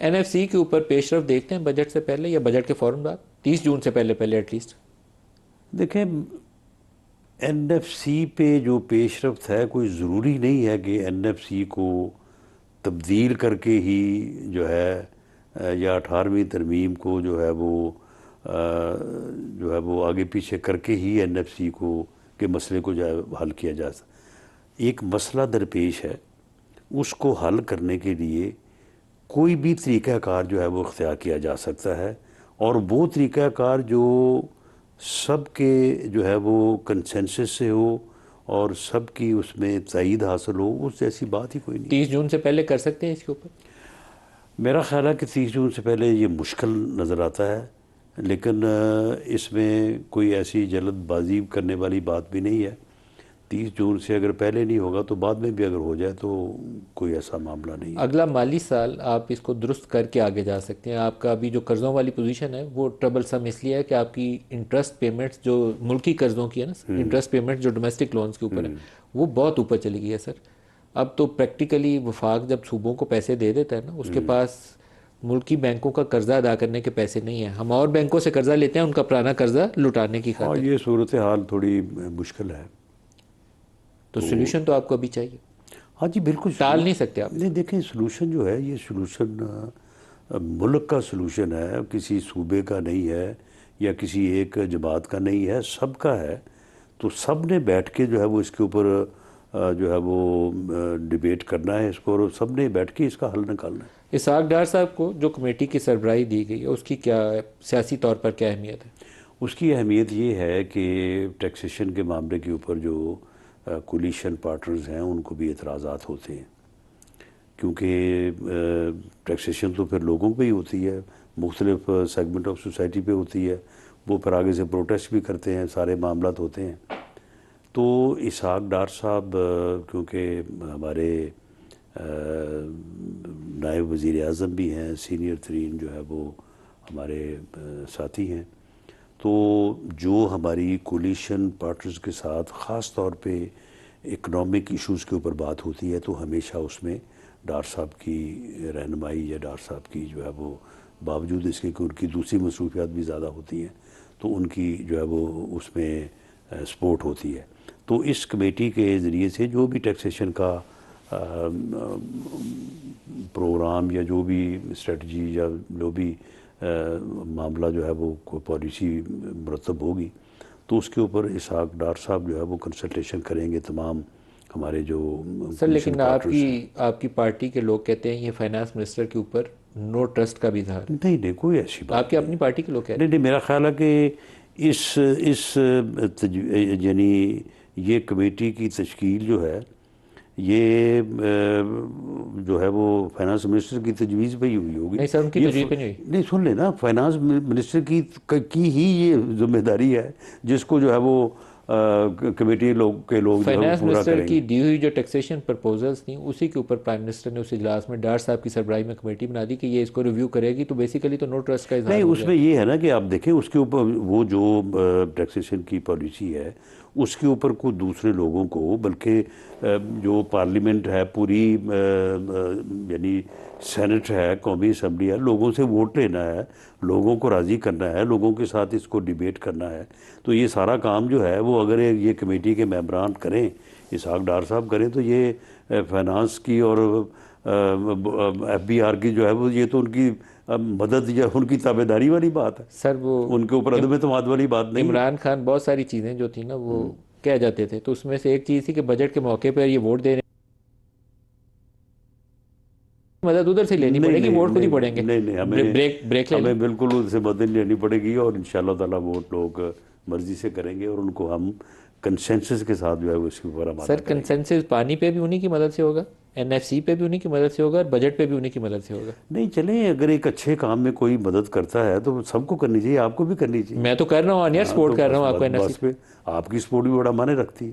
N F C کے اوپر پیش رفت دیکھتے ہیں بجٹ سے پہلے یا بجٹ کے فوراً بعد، 30 جون سے پہلے ایٹ لیسٹ؟ دیکھیں این ایف سی پہ جو پیش رفت ہے، کوئی ضروری نہیں ہے کہ این ایف سی کو تبدیل کر کے ہی جو ہے یا 18ویں ترمیم کو جو ہے وہ آگے پیچھے کر کے ہی این ایف سی کو کے مسئلے کو جو ہے حل کیا جا سکتا۔ ایک مسئلہ درپیش ہے، اس کو حل کرنے کے لیے کوئی بھی طریقہ کار جو ہے وہ اختیار کیا جا سکتا ہے، اور وہ طریقہ کار جو سب کے جو ہے وہ کنسنسس سے ہو اور سب کی اس میں تائید حاصل ہو، اس جیسی بات ہی کوئی نہیں۔ 30 جون سے پہلے کر سکتے ہیں اس کے اوپر؟ میرا خیال ہے کہ 30 جون سے پہلے یہ مشکل نظر آتا ہے، لیکن اس میں کوئی ایسی جلد بازی کرنے والی بات بھی نہیں ہے۔ 30 جون سے اگر پہلے نہیں ہوگا تو بعد میں بھی اگر ہو جائے تو کوئی ایسا معاملہ نہیں ہے۔ اگلا مالی سال آپ اس کو درست کر کے آگے جا سکتے ہیں۔ آپ کا ابھی جو قرضوں والی پوزیشن ہے وہ ٹربل سم اس لیے ہے کہ آپ کی انٹرسٹ پیمنٹس جو ملکی قرضوں کی ہے نا، انٹرسٹ پیمنٹ جو ڈومیسٹک لونز کے اوپر ہے وہ بہت اوپر چلی گئی ہے سر۔ اب تو پریکٹیکلی وفاق جب صوبوں کو پیسے دے دیتا ہے نا، اس کے پاس ملکی بینکوں کا قرضہ ادا کرنے کے پیسے نہیں ہیں۔ ہم اور بینکوں سے قرضہ لیتے ہیں ان کا پرانا قرضہ لٹانے کی ہاں، خاطر۔ یہ صورتحال تھوڑی مشکل ہے۔ تو سولوشن تو آپ کو ابھی چاہیے، ہاں جی بالکل، ٹال نہیں سکتے آپ۔ نہیں دیکھیں سلوشن جو ہے یہ سلوشن ملک کا سلوشن ہے، کسی صوبے کا نہیں ہے یا کسی ایک جماعت کا نہیں ہے، سب کا ہے۔ تو سب نے بیٹھ کے جو ہے وہ اس کے اوپر جو ہے وہ ڈیبیٹ کرنا ہے اس کو، اور سب نے بیٹھ کے اس کا حل نکالنا ہے۔ اسحاق ڈار صاحب کو جو کمیٹی کی سربراہی دی گئی ہے اس کی کیا سیاسی طور پر کیا اہمیت ہے؟ اس کی اہمیت یہ ہے کہ ٹیکسیشن کے معاملے کے اوپر جو کولیشن پارٹنرز ہیں ان کو بھی اعتراضات ہوتے ہیں، کیونکہ ٹیکسیشن تو پھر لوگوں پہ ہی ہوتی ہے، مختلف سیگمنٹ آف سوسائٹی پہ ہوتی ہے، وہ پھر آگے سے پروٹیسٹ بھی کرتے ہیں، سارے معاملات ہوتے ہیں۔ تو اسحاق ڈار صاحب کیونکہ ہمارے نائب وزیر اعظم بھی ہیں، سینئر ترین جو ہے وہ ہمارے ساتھی ہیں، تو جو ہماری کولیشن پارٹنرز کے ساتھ خاص طور پہ اکنامک ایشوز کے اوپر بات ہوتی ہے تو ہمیشہ اس میں ڈار صاحب کی رہنمائی یا ڈار صاحب کی جو ہے وہ باوجود اس کے کہ ان کی دوسری مصروفیات بھی زیادہ ہوتی ہیں تو ان کی جو ہے وہ اس میں سپورٹ ہوتی ہے۔ تو اس کمیٹی کے ذریعے سے جو بھی ٹیکسیشن کا پروگرام یا جو بھی اسٹریٹجی یا جو بھی معاملہ جو ہے وہ کوئی پالیسی مرتب ہوگی تو اس کے اوپر اسحاق ڈار صاحب جو ہے وہ کنسلٹیشن کریں گے تمام ہمارے جو سر۔ لیکن آپ کی پارٹی کے لوگ کہتے ہیں یہ فائنانس منسٹر کے اوپر نو ٹرسٹ کا بھی اظہار ہے۔ نہیں کوئی ایسی بات آپ کی اپنی پارٹی کے لوگ کہتے نہیں، میرا خیال ہے کہ یعنی یہ کمیٹی کی تشکیل جو ہے یہ جو ہے وہ فائنانس منسٹر کی تجویز پہ ہی ہوئی ہوگی۔ نہیں سر، ان کی تجویز پہ نہیں ہوئی۔ نہیں سن لینا، فائنانس منسٹر کی ہی یہ ذمہ داری ہے جس کو جو ہے وہ کمیٹی کے لوگ جو ہے وہ فائنانس پورا منسٹر کریں کی گے۔ دی ہوئی جو ٹیکسیشن پرپوزلز تھیں اسی کے اوپر پرائم منسٹر نے اس اجلاس میں ڈار صاحب کی سربراہی میں کمیٹی بنا دی کہ یہ اس کو ریویو کرے گی، تو بیسیکلی تو نو ٹرسٹ کا اظہار نہیں، ہو اس گیا۔ میں یہ ہے نا کہ آپ دیکھیں اس کے اوپر وہ جو ٹیکسیشن کی پالیسی ہے اس کے اوپر کوئی دوسرے لوگوں کو، بلکہ جو پارلیمنٹ ہے پوری یعنی سینٹ ہے، قومی اسمبلی ہے، لوگوں سے ووٹ لینا ہے، لوگوں کو راضی کرنا ہے، لوگوں کے ساتھ اس کو ڈیبیٹ کرنا ہے۔ تو یہ سارا کام جو ہے وہ اگر یہ کمیٹی کے ممبران کریں، اسحاق ڈار صاحب کریں، تو یہ فائنانس کی اور ایف بی آر کی جو ہے وہ یہ تو ان کی مدد یا ان کی تابعداری والی بات ہے، سر وہ ان کے اوپر عدم اعتماد والی بات نہیں ہے۔ عمران خان بہت ساری چیزیں جو تھیں نا وہ کہہ جاتے تھے، تو اس میں سے ایک چیز تھی کہ بجٹ کے موقع پر یہ ووٹ دے رہے ہیں، مدد ادھر سے لینی پڑے گی، ووٹ خود ہی پڑیں گے۔ نہیں، بریک لے ہمیں لیں۔ بالکل ان سے مدد لینی پڑے گی، اور انشاءاللہ تعالیٰ ووٹ لوگ مرضی سے کریں گے، اور ان کو ہم کنسنسس کے ساتھ جو ہے اس کے اوپر ہم سر کنسنسس پانی پہ بھی انہی کی مدد سے ہوگا، این ایف سی پہ بھی انہی کی مدد سے ہوگا، اور بجٹ پہ بھی انہی کی مدد سے ہوگا۔ نہیں چلیں، اگر ایک اچھے کام میں کوئی مدد کرتا ہے تو سب کو کرنی چاہیے، آپ کو بھی کرنی چاہیے۔ میں تو کر رہا ہوں آن ایئر سپورٹ کر رہا ہوں آپ کو این ایف سی بس پہ آپ کی سپورٹ بھی بڑا معنی رکھتی ہے۔